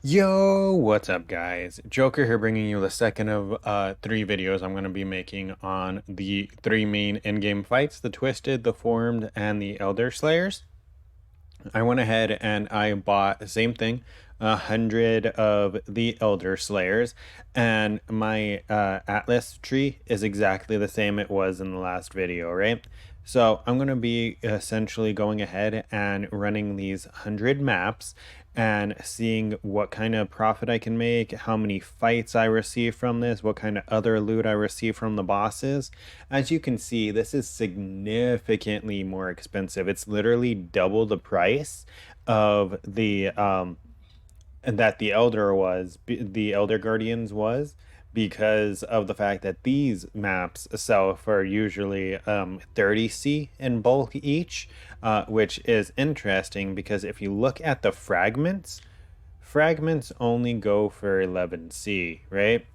Yo, what's up, guys? Joker here, bringing you the second of three videos I'm going to be making on the three main in-game fights: the Twisted, the Formed, and the Elderslayers. I went ahead and I bought the same thing, 100 of the Elderslayers, and my Atlas tree is exactly the same it was in the last video, right? So I'm going to be essentially going ahead and running these 100 maps and seeing what kind of profit I can make, how many fights I receive from this, what kind of other loot I receive from the bosses. As you can see, this is significantly more expensive. It's literally double the price of the that the Elder Guardians was, because of the fact that these maps sell for usually 30C in bulk each, which is interesting because if you look at the fragments only go for 11C, right?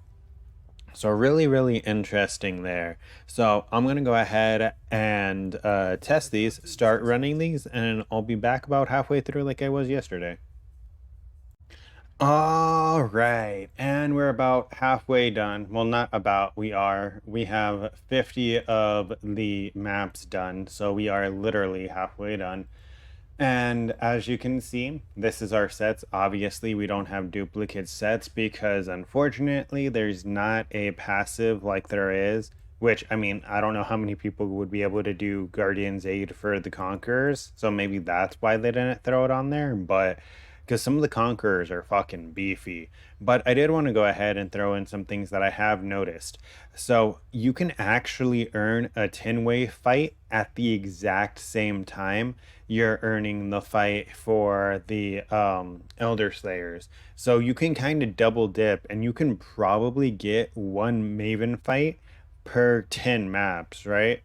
So really interesting there. So I'm going to go ahead and test these, start running these, and I'll be back about halfway through like I was yesterday. All right, and we're about halfway done. Well, not about, we are. We have 50 of the maps done, so we are literally halfway done. And as you can see, this is our sets. Obviously, we don't have duplicate sets because unfortunately, there's not a passive like there is, which, I mean, I don't know how many people would be able to do Guardian's Aid for the Conquerors, so maybe that's why they didn't throw it on there, but because some of the Conquerors are fucking beefy. But I did want to go ahead and throw in some things that I have noticed. So you can actually earn a 10-way fight at the exact same time you're earning the fight for the Elderslayers. So you can kind of double dip, and you can probably get one Maven fight per 10 maps, right?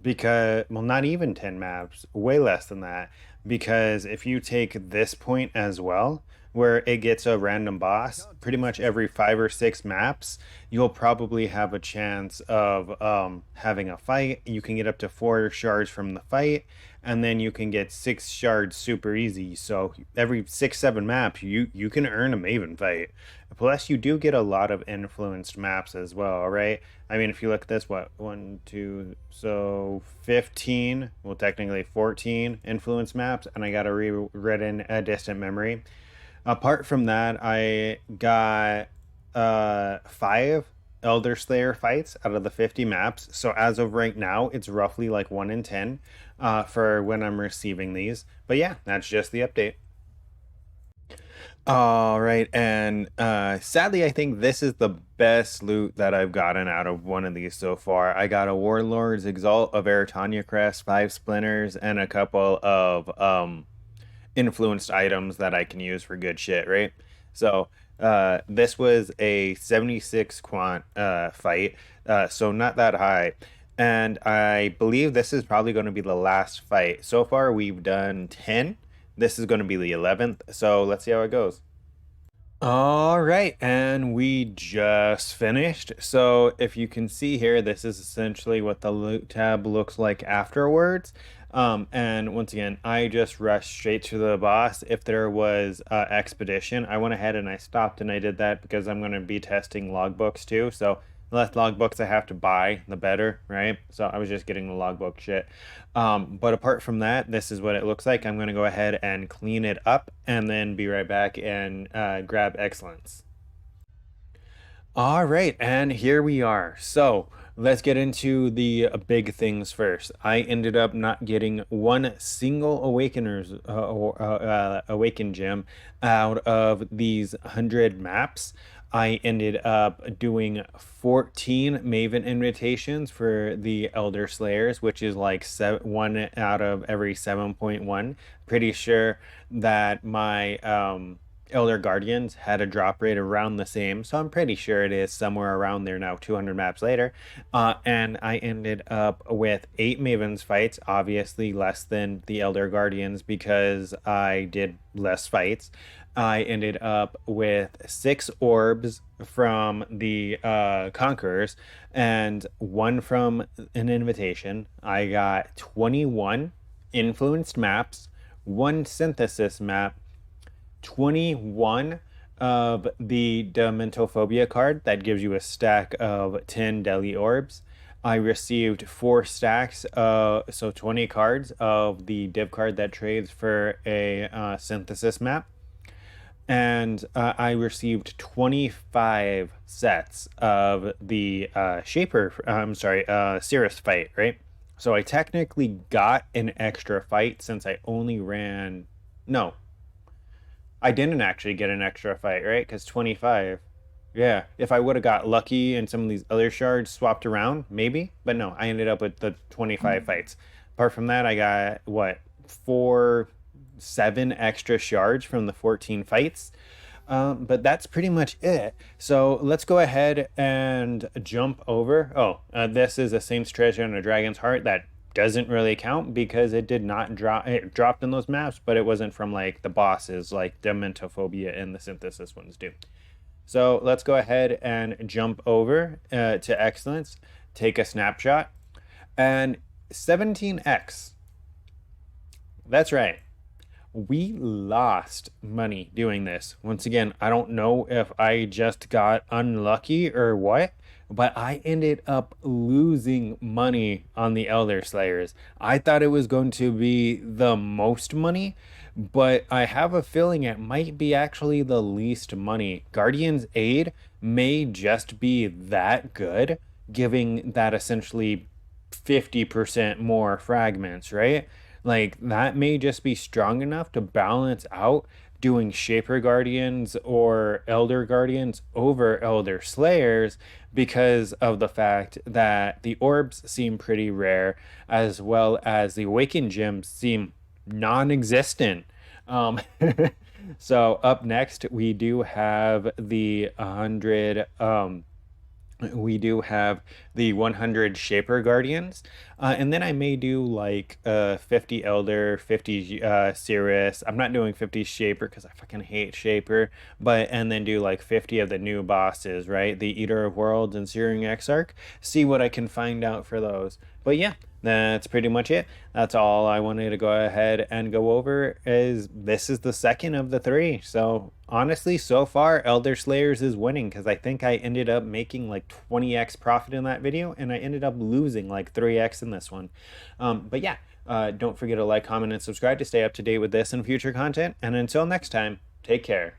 Because, well, not even 10 maps, way less than that. Because if you take this point as well, where it gets a random boss pretty much every 5 or 6 maps, you'll probably have a chance of having a fight. You can get up to 4 shards from the fight, and then you can get 6 shards super easy. So every 6, 7 maps, you can earn a Maven fight. Plus, you do get a lot of influenced maps as well, right? I mean, if you look at this, what, 1, 2, so 15, well, technically 14 influence maps, and I got a rewritten a distant memory. Apart from that, I got 5 Elderslayer fights out of the 50 maps. So as of right now, it's roughly like 1 in 10 for when I'm receiving these. But yeah, that's just the update. All right, and sadly, I think this is the best loot that I've gotten out of one of these so far. I got a Warlord's Exalt of Eritania Crest, 5 splinters, and a couple of influenced items that I can use for good shit, right? So this was a 76 quant fight, so not that high. And I believe this is probably going to be the last fight. So far, we've done 10. This is going to be the 11th, so let's see how it goes. All right, and we just finished. So if you can see here, this is essentially what the loot tab looks like afterwards. And once again, I just rushed straight to the boss. If there was expedition, I went ahead and I stopped and I did that because I'm going to be testing logbooks too. So the less logbooks I have to buy, the better, right? So I was just getting the logbook shit. But apart from that, this is what it looks like. I'm going to go ahead and clean it up and then be right back and grab excellence. All right, and here we are. So let's get into the big things first. I ended up not getting one single awaken gem out of these 100 maps. I ended up doing 14 Maven invitations for the Elder Slayers, which is like 1 out of every 7.1. Pretty sure that my Elder Guardians had a drop rate around the same, so I'm pretty sure it is somewhere around there now, 200 maps later. And I ended up with 8 Mavens fights, obviously less than the Elder Guardians because I did less fights. I ended up with 6 orbs from the Conquerors and 1 from an invitation. I got 21 influenced maps, 1 synthesis map, 21 of the Dementophobia card. That gives you a stack of 10 Deli Orbs. I received 4 stacks, so 20 cards of the div card that trades for a synthesis map. And I received 25 sets of the Cirrus fight, right? So I technically got an extra fight since I only ran. No, I didn't actually get an extra fight, right? Because 25. Yeah, if I would have got lucky and some of these other shards swapped around, maybe. But no, I ended up with the 25 fights. Apart from that, I got, what, 7 extra shards from the 14 fights. But that's pretty much it. So let's go ahead and jump over. This is a Saint's Treasure and a Dragon's Heart. That doesn't really count because it did not drop. It dropped in those maps, but it wasn't from like the bosses like Dementophobia and the Synthesis ones do. So let's go ahead and jump over to Excellence, take a snapshot, and 17x. That's right. We lost money doing this. Once again, I don't know if I just got unlucky or what, but I ended up losing money on the Elderslayers. I thought it was going to be the most money, but I have a feeling it might be actually the least money. Guardian's Aid may just be that good, giving that essentially 50% more fragments, right? Like, that may just be strong enough to balance out doing Shaper Guardians or Elder Guardians over Elder Slayers because of the fact that the orbs seem pretty rare, as well as the Awakened Gems seem non-existent. So up next, we do have the 100... we do have the 100 Shaper Guardians, and then I may do like 50 Elder, 50 Cirrus. I'm not doing 50 Shaper because I fucking hate Shaper, and then do like 50 of the new bosses, right? The Eater of Worlds and Searing Exarch. See what I can find out for those. But yeah, that's pretty much it. That's all I wanted to go ahead and go over. This is the second of the 3. So honestly, so far, Elderslayers is winning because I think I ended up making like 20x profit in that video, and I ended up losing like 3x in this one. But yeah, don't forget to like, comment, and subscribe to stay up to date with this and future content. And until next time, take care.